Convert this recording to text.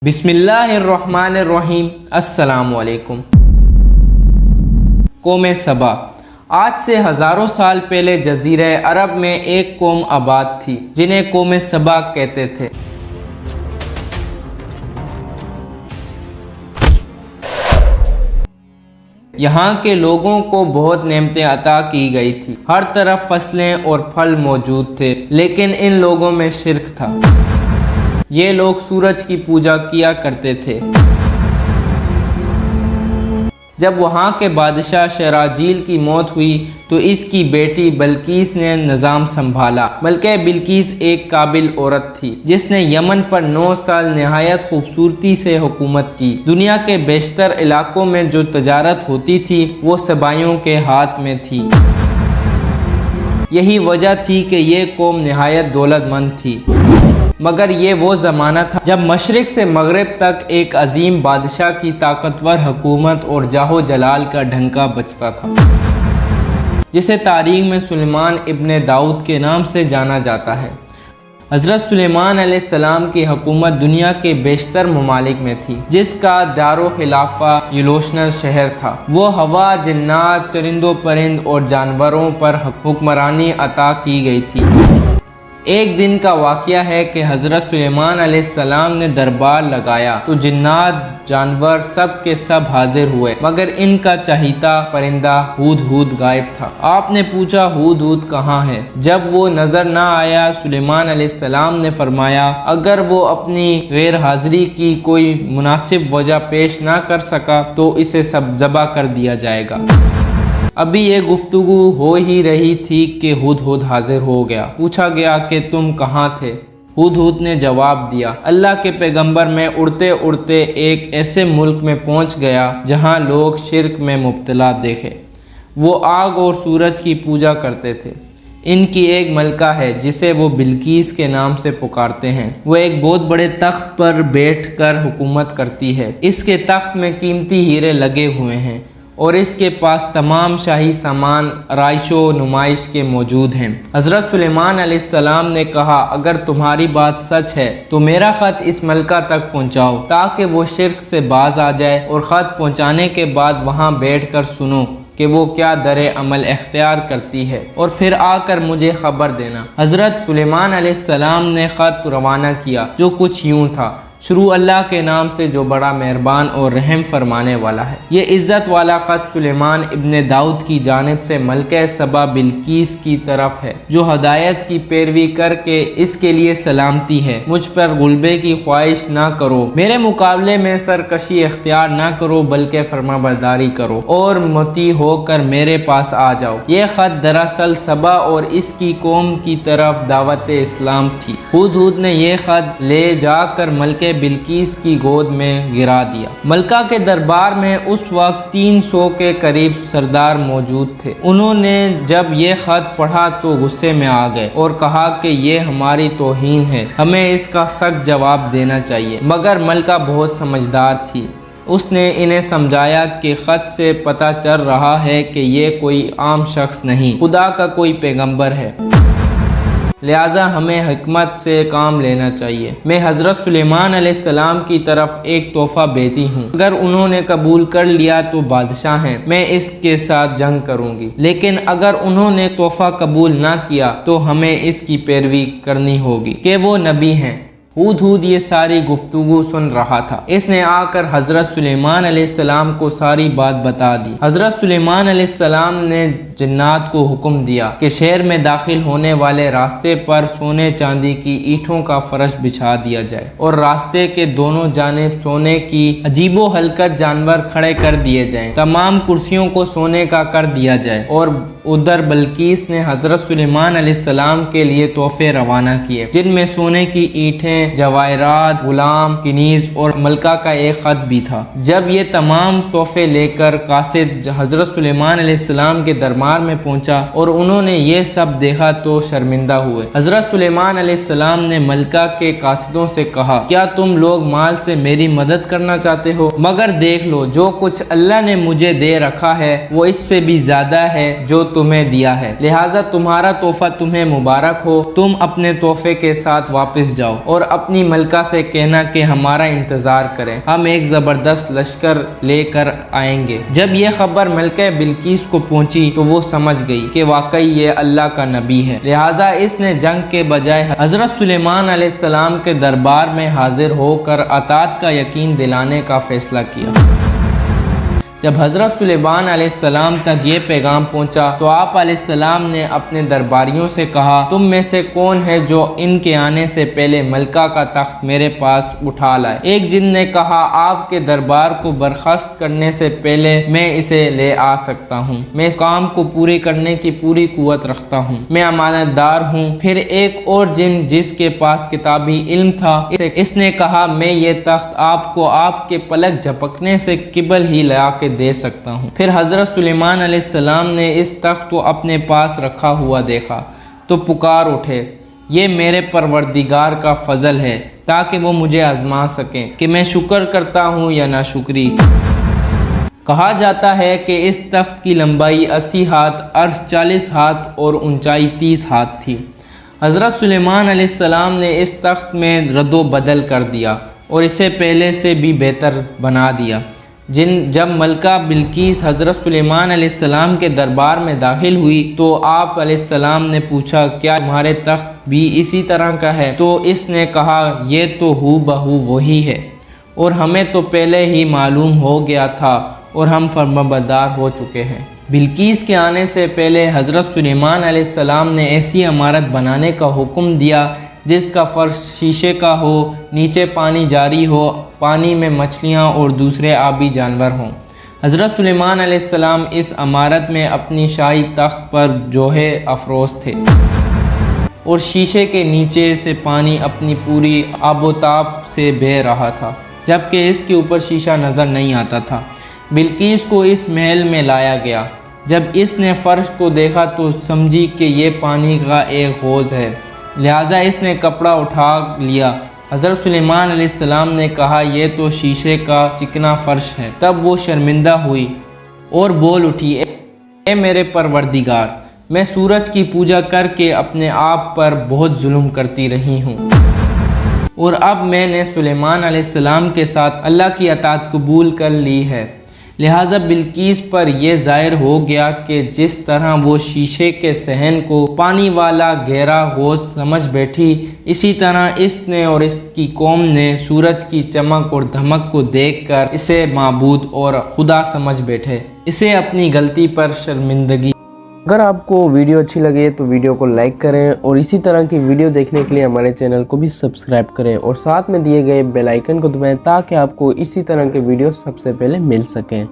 بسم اللہ الرحمن الرحیم۔ السلام علیکم۔ قوم سبا آج سے ہزاروں سال پہلے جزیرہ عرب میں ایک قوم آباد تھی جنہیں قوم سبا کہتے تھے۔ یہاں کے لوگوں کو بہت نعمتیں عطا کی گئی تھی، ہر طرف فصلیں اور پھل موجود تھے، لیکن ان لوگوں میں شرک تھا۔ یہ لوگ سورج کی پوجا کیا کرتے تھے۔ جب وہاں کے بادشاہ شراجیل کی موت ہوئی تو اس کی بیٹی بلقیس نے نظام سنبھالا۔ ملکہ بلقیس ایک قابل عورت تھی جس نے یمن پر 9 سال نہایت خوبصورتی سے حکومت کی۔ دنیا کے بیشتر علاقوں میں جو تجارت ہوتی تھی وہ سبائیوں کے ہاتھ میں تھی۔ یہی وجہ تھی کہ یہ قوم نہایت دولت مند تھی، مگر یہ وہ زمانہ تھا جب مشرق سے مغرب تک ایک عظیم بادشاہ کی طاقتور حکومت اور جاہ و جلال کا ڈھنکا بجتا تھا، جسے تاریخ میں سلیمان ابن داؤد کے نام سے جانا جاتا ہے۔ حضرت سلیمان علیہ السلام کی حکومت دنیا کے بیشتر ممالک میں تھی، جس کا دار و خلافہ یلوشن شہر تھا۔ وہ ہوا، جنات، چرند و پرند اور جانوروں پر حکمرانی عطا کی گئی تھی۔ ایک دن کا واقعہ ہے کہ حضرت سلیمان علیہ السلام نے دربار لگایا تو جنات، جانور سب کے سب حاضر ہوئے، مگر ان کا چہیتا پرندہ ہدہد غائب تھا۔ آپ نے پوچھا ہدہد کہاں ہے؟ جب وہ نظر نہ آیا، سلیمان علیہ السلام نے فرمایا اگر وہ اپنی غیر حاضری کی کوئی مناسب وجہ پیش نہ کر سکا تو اسے سب ذبح کر دیا جائے گا۔ ابھی یہ گفتگو ہو ہی رہی تھی کہ ہدہد حاضر ہو گیا۔ پوچھا گیا کہ تم کہاں تھے؟ ہدہد نے جواب دیا، اللہ کے پیغمبر میں اڑتے اڑتے ایک ایسے ملک میں پہنچ گیا جہاں لوگ شرک میں مبتلا دیکھے۔ وہ آگ اور سورج کی پوجا کرتے تھے۔ ان کی ایک ملکہ ہے جسے وہ بلقیس کے نام سے پکارتے ہیں۔ وہ ایک بہت بڑے تخت پر بیٹھ کر حکومت کرتی ہے۔ اس کے تخت میں قیمتی ہیرے لگے ہوئے ہیں اور اس کے پاس تمام شاہی سامان آرائش و نمائش کے موجود ہیں۔ حضرت سلیمان علیہ السلام نے کہا اگر تمہاری بات سچ ہے تو میرا خط اس ملکہ تک پہنچاؤ تاکہ وہ شرک سے باز آ جائے، اور خط پہنچانے کے بعد وہاں بیٹھ کر سنو کہ وہ کیا در عمل اختیار کرتی ہے، اور پھر آ کر مجھے خبر دینا۔ حضرت سلیمان علیہ السلام نے خط روانہ کیا جو کچھ یوں تھا، شروع اللہ کے نام سے جو بڑا مہربان اور رحم فرمانے والا ہے۔ یہ عزت والا خط سلیمان ابن داؤد کی جانب سے ملکہ سبا بلقیس کی طرف ہے، جو ہدایت کی پیروی کر کے اس کے لیے سلامتی ہے۔ مجھ پر غلبے کی خواہش نہ کرو، میرے مقابلے میں سرکشی اختیار نہ کرو، بلکہ فرما برداری کرو اور مطیع ہو کر میرے پاس آ جاؤ۔ یہ خط دراصل سبا اور اس کی قوم کی طرف دعوت اسلام تھی۔ ہدہد نے یہ خط لے جا کر ملکہ بلقیس کی گود میں گرا دیا۔ ملکہ کے دربار میں اس وقت 300 کے قریب سردار موجود تھے۔ انہوں نے جب یہ خط پڑھا تو غصے میں آ گئے اور کہا کہ یہ ہماری توہین ہے، ہمیں اس کا سخت جواب دینا چاہیے۔ مگر ملکہ بہت سمجھدار تھی، اس نے انہیں سمجھایا کہ خط سے پتہ چل رہا ہے کہ یہ کوئی عام شخص نہیں، خدا کا کوئی پیغمبر ہے، لہٰذا ہمیں حکمت سے کام لینا چاہیے۔ میں حضرت سلیمان علیہ السلام کی طرف ایک تحفہ بھیجتی ہوں، اگر انہوں نے قبول کر لیا تو بادشاہ ہیں، میں اس کے ساتھ جنگ کروں گی، لیکن اگر انہوں نے تحفہ قبول نہ کیا تو ہمیں اس کی پیروی کرنی ہوگی کہ وہ نبی ہیں۔ ہدہد یہ ساری گفتگو سن رہا تھا۔ اس نے آ کر حضرت سلیمان علیہ السلام کو ساری بات بتا دی۔ حضرت سلیمان علیہ السلام نے جنات کو حکم دیا کہ شہر میں داخل ہونے والے راستے پر سونے چاندی کی اینٹوں کا فرش بچھا دیا جائے، اور راستے کے دونوں جانب سونے کی عجیب و حلقت جانور کھڑے کر دیے جائیں، تمام کرسیوں کو سونے کا کر دیا جائے، اور ادھر بلقیس نے حضرت سلیمان علیہ السلام کے لیے تحفے روانہ کیے جن میں سونے کی اینٹیں، جواہرات، غلام، کنیز اور ملکہ کا ایک خط بھی تھا۔ جب یہ تمام تحفے لے کر قاصد حضرت سلیمان علیہ السلام کے دربار میں پہنچا اور انہوں نے یہ سب دیکھا تو شرمندہ ہوئے۔ حضرت سلیمان علیہ السلام نے ملکہ کے قاصدوں سے کہا کیا تم لوگ مال سے میری مدد کرنا چاہتے ہو؟ مگر دیکھ لو جو کچھ اللہ نے مجھے دے رکھا ہے وہ اس سے بھی زیادہ ہے جو تمہیں دیا ہے، لہٰذا تمہارا تحفہ تمہیں مبارک ہو، تم اپنے تحفے کے ساتھ واپس جاؤ اور اپنی ملکہ سے کہنا کہ ہمارا انتظار کریں، ہم ایک زبردست لشکر لے کر آئیں گے۔ جب یہ خبر ملکہ بلقیس کو پہنچی تو وہ سمجھ گئی کہ واقعی یہ اللہ کا نبی ہے، لہٰذا اس نے جنگ کے بجائے حضرت سلیمان علیہ السلام کے دربار میں حاضر ہو کر اطاعت کا یقین دلانے کا فیصلہ کیا۔ جب حضرت سلیمان علیہ السلام تک یہ پیغام پہنچا تو آپ علیہ السلام نے اپنے درباریوں سے کہا، تم میں سے کون ہے جو ان کے آنے سے پہلے ملکہ کا تخت میرے پاس اٹھا لائے؟ ایک جن نے کہا، آپ کے دربار کو برخاست کرنے سے پہلے میں اسے لے آ سکتا ہوں، میں اس کام کو پوری کرنے کی پوری قوت رکھتا ہوں، میں امانت دار ہوں۔ پھر ایک اور جن جس کے پاس کتابی علم تھا، اس نے کہا، میں یہ تخت آپ کو آپ کے پلک جھپکنے سے قبل ہی لا کے دے سکتا ہوں۔ پھر حضرت سلیمان علیہ السلام نے اس تخت کو اپنے پاس رکھا ہوا دیکھا تو پکار اٹھے، یہ میرے پروردگار کا فضل ہے تاکہ وہ مجھے آزما سکیں کہ میں شکر کرتا ہوں یا ناشکری۔ کہا جاتا ہے کہ اس تخت کی لمبائی 80 ہاتھ، عرض 40 ہاتھ اور اونچائی 30 ہاتھ تھی۔ حضرت سلیمان علیہ السلام نے اس تخت میں رد و بدل کر دیا اور اسے پہلے سے بھی بہتر بنا دیا۔ جب ملکہ بلقیس حضرت سلیمان علیہ السلام کے دربار میں داخل ہوئی تو آپ علیہ السلام نے پوچھا، کیا تمہارے تخت بھی اسی طرح کا ہے؟ تو اس نے کہا، یہ تو ہو بہو وہی ہے اور ہمیں تو پہلے ہی معلوم ہو گیا تھا اور ہم فرمانبردار ہو چکے ہیں۔ بلقیس کے آنے سے پہلے حضرت سلیمان علیہ السلام نے ایسی عمارت بنانے کا حکم دیا جس کا فرش شیشے کا ہو، نیچے پانی جاری ہو، پانی میں مچھلیاں اور دوسرے آبی جانور ہوں۔ حضرت سلیمان علیہ السلام اس عمارت میں اپنی شاہی تخت پر جوہے افروز تھے اور شیشے کے نیچے سے پانی اپنی پوری آب و تاب سے بہہ رہا تھا، جبکہ اس کے اوپر شیشہ نظر نہیں آتا تھا۔ بلقیس کو اس محل میں لایا گیا۔ جب اس نے فرش کو دیکھا تو سمجھی کہ یہ پانی کا ایک حوض ہے، لہٰذا اس نے کپڑا اٹھا لیا۔ حضرت سلیمان علیہ السلام نے کہا، یہ تو شیشے کا چکنا فرش ہے۔ تب وہ شرمندہ ہوئی اور بول اٹھی، اے میرے پروردگار، میں سورج کی پوجا کر کے اپنے آپ پر بہت ظلم کرتی رہی ہوں اور اب میں نے سلیمان علیہ السلام کے ساتھ اللہ کی اطاعت قبول کر لی ہے، لہٰذا بلقیس پر یہ ظاہر ہو گیا کہ جس طرح وہ شیشے کے صحن کو پانی والا گہرا حوض سمجھ بیٹھی، اسی طرح اس نے اور اس کی قوم نے سورج کی چمک اور دھمک کو دیکھ کر اسے معبود اور خدا سمجھ بیٹھے۔ اسے اپنی غلطی پر شرمندگی۔ اگر آپ کو ویڈیو اچھی لگے تو ویڈیو کو لائک کریں اور اسی طرح کی ویڈیو دیکھنے کے لیے ہمارے چینل کو بھی سبسکرائب کریں اور ساتھ میں دیے گئے بیل آئیکن کو دبائیں تاکہ آپ کو اسی طرح کے ویڈیو سب سے پہلے مل سکیں۔